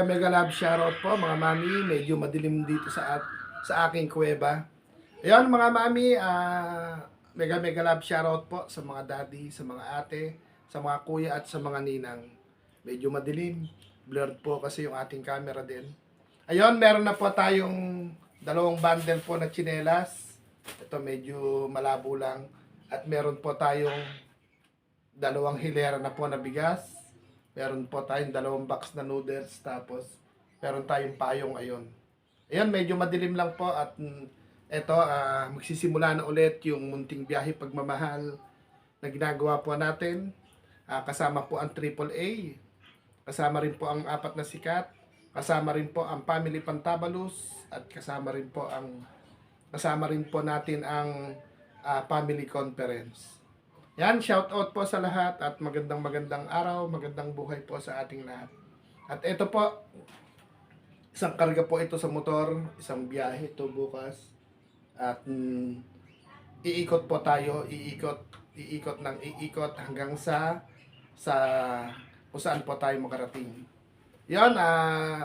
Mega love shoutout po mga mami, medyo madilim dito sa aking kuweba. Ayun mga mami, mega love shoutout po sa mga daddy, sa mga ate, sa mga kuya at sa mga ninang. Medyo madilim, blurred po kasi yung ating camera din. Ayun, meron na po tayong dalawang bundle po na tsinelas. Ito medyo malabo lang. At meron po tayong dalawang hilera na po na bigas. Meron po tayong dalawang box na noodles. Tapos, meron tayong payong ayon. Ayan, medyo madilim lang po at eto, magsisimula na ulit yung munting biyahe pagmamahal na ginagawa po natin. Kasama po ang AAA. Kasama rin po ang apat na sikat. Kasama rin po ang Family Pantabalus. At kasama rin po natin ang family conference. Yan, shout out po sa lahat at magandang araw, magandang buhay po sa ating lahat. At ito po, isang karga po ito sa motor, isang biyahe ito bukas. At iikot po tayo, iikot hanggang sa kung saan po tayo makarating. Yan,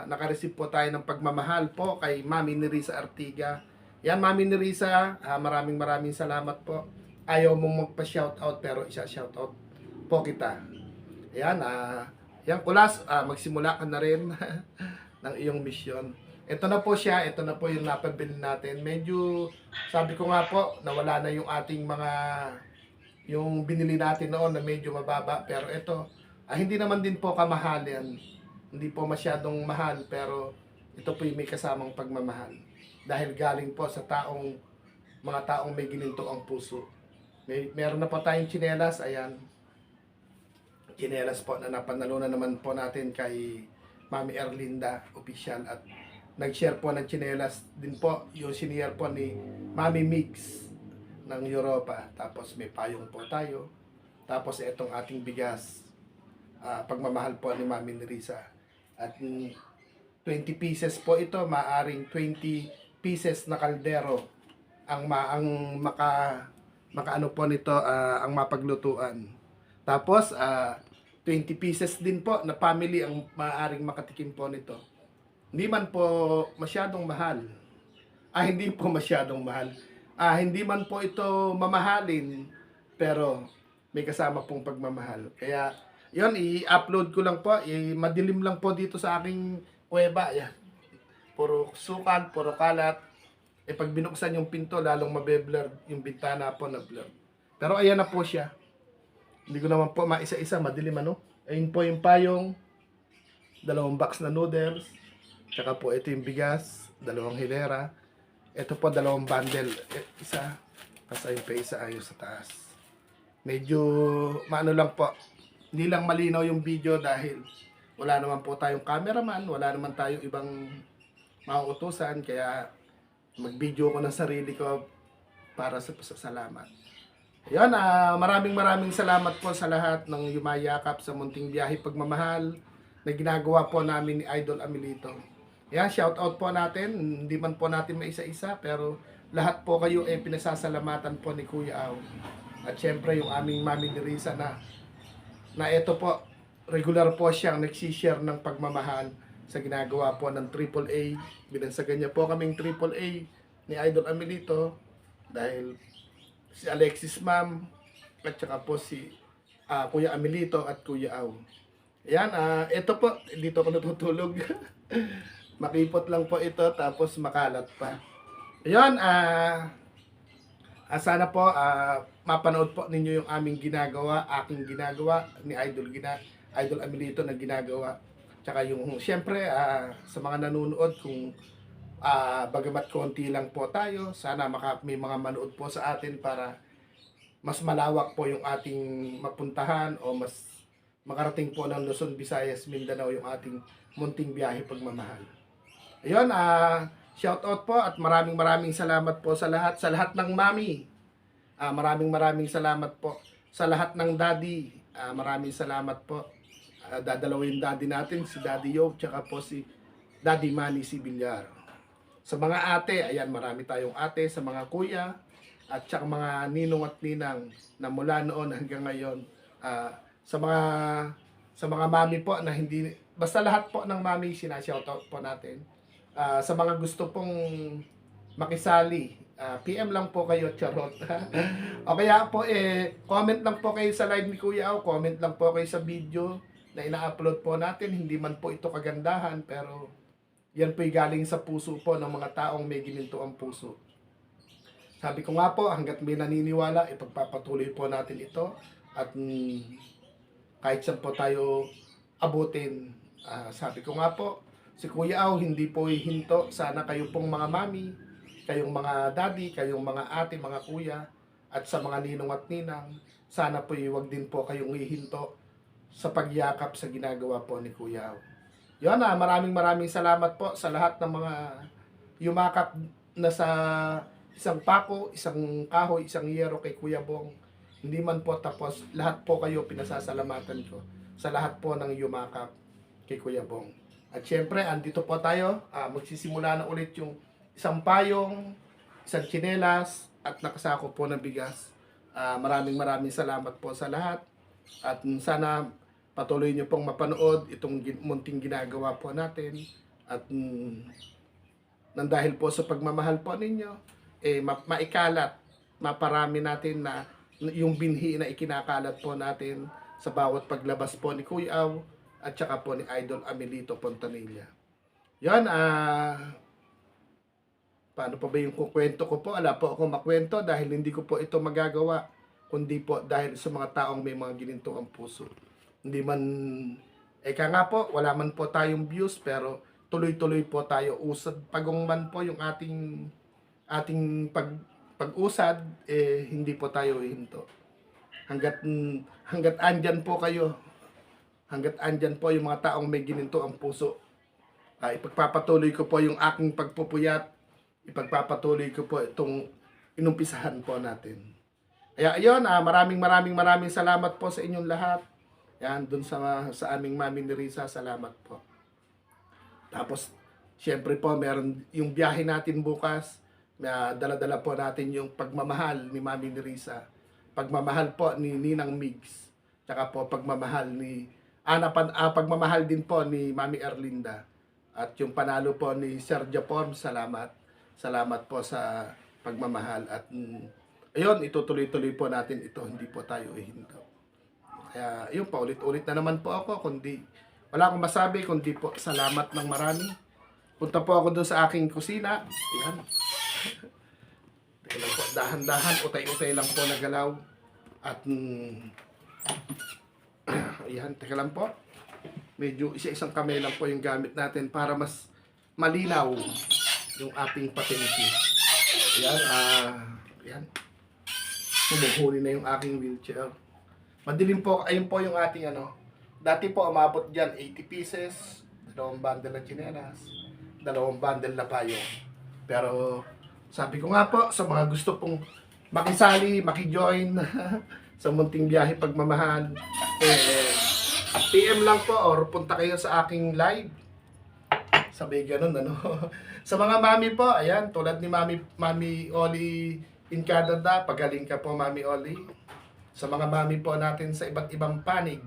nakareceive po tayo ng pagmamahal po kay Mami Nerissa Artiga. Yan, Mami Nerissa, maraming salamat po. Ayaw mong magpa-shoutout pero isa-shoutout po kita. Ayan, yan kulas, magsimula ka na rin ng iyong mission. Ito na po siya, ito na po yung napabili natin. Medyo, sabi ko nga po, nawala na yung ating yung binili natin noon na medyo mababa. Pero ito, hindi naman din po kamahal yan. Hindi po masyadong mahal, pero ito po yung may kasamang pagmamahal. Dahil galing po sa mga taong may gininto ang puso. Meron na po tayong tsinelas, ayan. Tsinelas po na napanalunan naman po natin kay Mami Erlinda, official. At nag-share po ng tsinelas din po, yung siniyar po ni Mami Mix ng Europa. Tapos may payong po tayo. Tapos itong ating bigas, pagmamahal po ni Mami Nerissa. At 20 pieces po ito, maaring 20 pieces na kaldero ang makaano po nito, ang mapaglutuan. Tapos 20 pieces din po na family ang maaaring makatikim po nito. Hindi man po masyadong mahal. Hindi po masyadong mahal. Hindi man po ito mamahalin, pero may kasama pong pagmamahal. Kaya yon, i-upload ko lang po. Madilim lang po dito sa aking kuweba. Yan. Puro sukan, puro kalat. Pag binuksan yung pinto, lalong mabe-blur yung bintana po na blur. Pero ayan na po siya. Hindi ko naman po maisa-isa, madilim ano. Ayun po yung payong, dalawang box na noodles, tsaka po ito yung bigas, dalawang hilera. Ito po dalawang bundle, isa, tapos ayun pa isa ayos sa taas. Medyo maano lang po, hindi lang malinaw yung video dahil wala naman po tayong cameraman, wala naman tayong ibang mauutusan, kaya mag-video ko ng sarili ko para sa pasasalamat. Ayun, maraming salamat po sa lahat ng yumayakap sa munting biyahe pagmamahal na ginagawa po namin ni Idol Amelito. Ayan, shout out po natin, hindi man po natin maisa-isa, pero lahat po kayo ay pinasasalamatan po ni Kuya Aw. At syempre yung aming Mami Nerissa na ito po, regular po siyang nagsishare ng pagmamahal sa ginagawa po ng AAA. Binansagan niya po kaming AAA ni Idol Amelito dahil si Alexis Ma'am at saka po si Kuya Amelito at Kuya Aw. Ayan, ito po, dito ako natutulog. Makipot lang po ito tapos makalat pa. Ayan, sana po mapanood po ninyo yung aking ginagawa ni Idol Amelito na ginagawa. Tsaka yung, siyempre, sa mga nanonood, kung bagamat konti lang po tayo, sana may mga manood po sa atin para mas malawak po yung ating mapuntahan o mas makarating po ng Luzon, Visayas, Mindanao yung ating munting biyahe pagmamahal. Ayun, shout out po at maraming salamat po sa lahat ng mami. Maraming salamat po sa lahat ng daddy. Maraming salamat po. Dadalawin daddy natin, si Daddy Yob, tsaka po si Daddy Manny Sibilyar. Sa mga ate, ayan, marami tayong ate, sa mga kuya, at tsaka mga ninong at ninang na mula noon hanggang ngayon. Sa mga mami po na hindi basta lahat po ng mami sinashoutout po natin. Sa mga gusto pong makisali, PM lang po kayo, charot. O kaya po, comment lang po kayo sa live ni Kuya Au, comment lang po kayo sa video na ina-upload po natin. Hindi man po ito kagandahan, pero yan po'y galing sa puso po ng mga taong may gininto ang puso. Sabi ko nga po, hanggat may naniniwala, ipagpapatuloy po natin ito. At kahit saan po tayo abutin, sabi ko nga po, si Kuya Au hindi po hihinto. Sana kayo pong mga mami, kayong mga daddy, kayong mga ate, mga kuya, at sa mga ninong at ninang, sana po huwag din po kayong hihinto sa pagyakap sa ginagawa po ni Kuya Au. Yun maraming salamat po sa lahat ng mga yumakap na sa isang pako, isang kahoy, isang yero kay Kuya Bong. Hindi man po tapos, lahat po kayo pinasasalamatan ko sa lahat po ng yumakap kay Kuya Bong. At syempre, andito po tayo, magsisimula na ulit yung isang payong, isang tsinelas, at nakasako po ng bigas. Maraming salamat po sa lahat. At sana patuloy nyo pong mapanood itong munting ginagawa po natin. At nang dahil po sa pagmamahal po ninyo, maikalat, maparami natin na yung binhi na ikinakalat po natin sa bawat paglabas po ni Kuya Au at saka po ni Idol Amelito Pontanilla. Yan, paano pa ba yung kukwento ko po? Wala po ako makwento dahil hindi ko po ito magagawa, kundi po dahil sa mga taong may mga gininto ang puso. Hindi man, eka nga po, wala man po tayong views, pero tuloy-tuloy po tayo. Usad pagong man po yung ating pag-usad, hindi po tayo hihinto. Hanggat andyan po kayo, hanggat andyan po yung mga taong may gininto ang puso, ipagpapatuloy ko po yung aking pagpupuyat, ipagpapatuloy ko po itong inumpisahan po natin. Kaya ayun, maraming salamat po sa inyong lahat. Yan, dun sa aming Mami ni Risa, salamat po. Tapos, syempre po, meron yung biyahe natin bukas. Dala-dala po natin yung pagmamahal ni Mami ni Risa. Pagmamahal po ni Ninang Migs. Tsaka po pagmamahal pagmamahal din po ni Mami Erlinda. At yung panalo po ni Sergio Form, salamat. Salamat po sa pagmamahal. At ayun, itutuloy-tuloy po natin ito. Hindi po tayo ihinto. Kaya yun, paulit-ulit na naman po ako. Wala akong masabi, kundi po salamat ng marami. Punta po ako doon sa aking kusina. Ayan. Teka lang po, dahan-dahan, utay-utay lang po na galaw. At ayan, teka lang po. Medyo isa-isang kamay lang po yung gamit natin para mas malinaw yung ating patente. Ayan, ayan. Humuhuli na yung aking wheelchair. Madilim po, ayun po yung ating dati po umabot dyan 80 pieces, 2 bundle na tsinelas, 2 bundle na payong. Pero sabi ko nga po sa mga gusto pong makisali, makijoin sa munting biyahe pagmamahal, PM lang po or punta kayo sa aking live. Sabi ganun Sa mga mami po, ayan, tulad ni Mami Oli in Canada, pagaling ka po Mami Oli. Sa mga mami po natin sa iba't ibang panig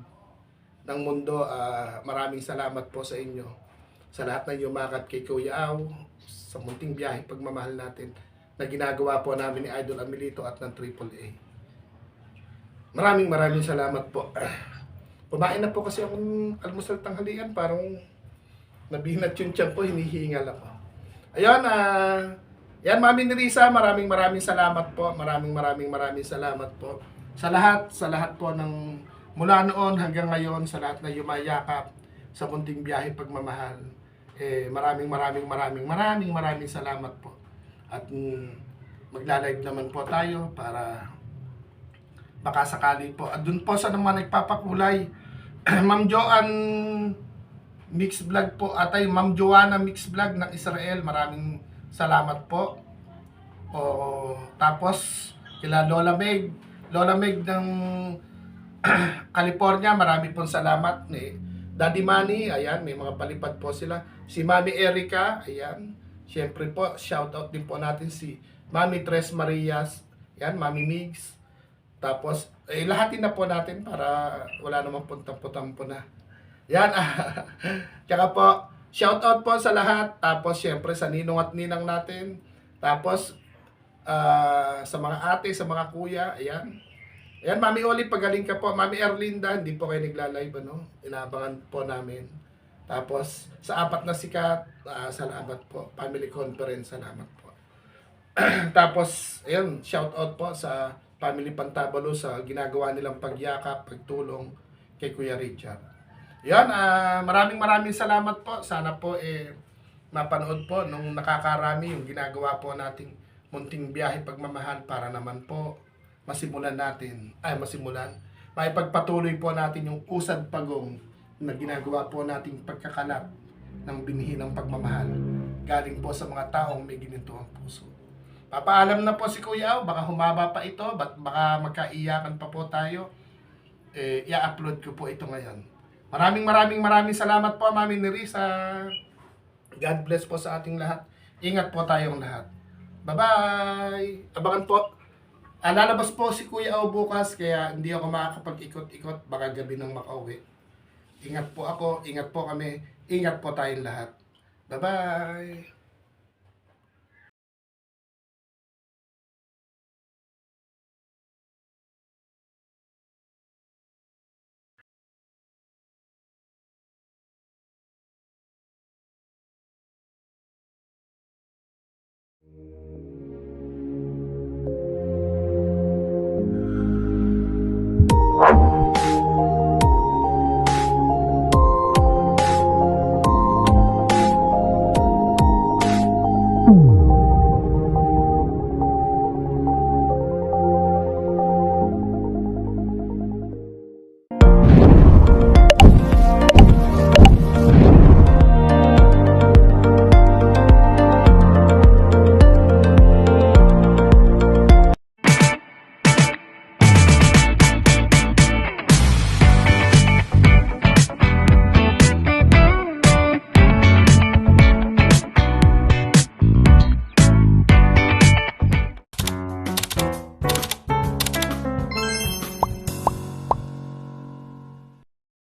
ng mundo, maraming salamat po sa inyo. Sa lahat ng yumakat kay Kuya Au, sa munting biyahe pagmamahal natin na ginagawa po namin ni Idol Amelito at ng AAA. Maraming salamat po. Kumain na po kasi akong almusal tanghalian, parang nabinat yung tiyan ko, hinihingal ako. Ayun, yan Mami ni Risa, maraming salamat po. Maraming salamat po. Sa lahat po ng mula noon hanggang ngayon, sa lahat na yumayakap sa munting biyahe pagmamahal, maraming salamat po. At magla-live naman po tayo para baka sakali po. At dun po sa naman nagpapakulay, Ma'am Joan Mix Vlog po, atay Ma'am Joanna Mix Vlog ng Israel, maraming salamat po. Tapos kila Lola Meg ng California, marami pong salamat ni Daddy Manny, ayan, may mga palipad po sila. Si Mami Erica, ayan. Siyempre po, shoutout din po natin si Mami Tres Marias, ayan, Mami Migs. Tapos, lahatin na po natin para wala namang tampo-tampo na. Yan. Tsaka po, shoutout po sa lahat. Tapos, syempre, sa ninong at ninang natin. Tapos, sa mga ate, sa mga kuya. Ayan. Ayan, Mami Oli, pagaling ka po. Mami Erlinda, hindi po kayo nagla-live, ano? Inaabangan po namin. Tapos, sa apat na sikat, salamat po. Family conference, salamat po. Tapos, ayun, shout out po sa Family Pantabalo sa ginagawa nilang pagyakap, pagtulong kay Kuya Richard. Yan, maraming maraming salamat po. Sana po mapanood po nung nakakarami yung ginagawa po nating munting biyahe pagmamahal para naman po maipagpatuloy po natin yung usad pagong na ginagawa po nating pagkakalap ng binhi ng pagmamahal galing po sa mga taong may ginito ang puso. Papaalam na po si Kuya Au, baka humaba pa ito, baka magkaiyakan pa po tayo. I-upload ko po ito ngayon. Maraming salamat po, Mami Nerissa. God bless po sa ating lahat. Ingat po tayong lahat. Bye-bye! Abangan po. Lalabas po si Kuya Au bukas, kaya hindi ako makakapag-ikot-ikot. Baka gabi nang makauwi. Ingat po ako, ingat po kami, ingat po tayong lahat. Bye-bye!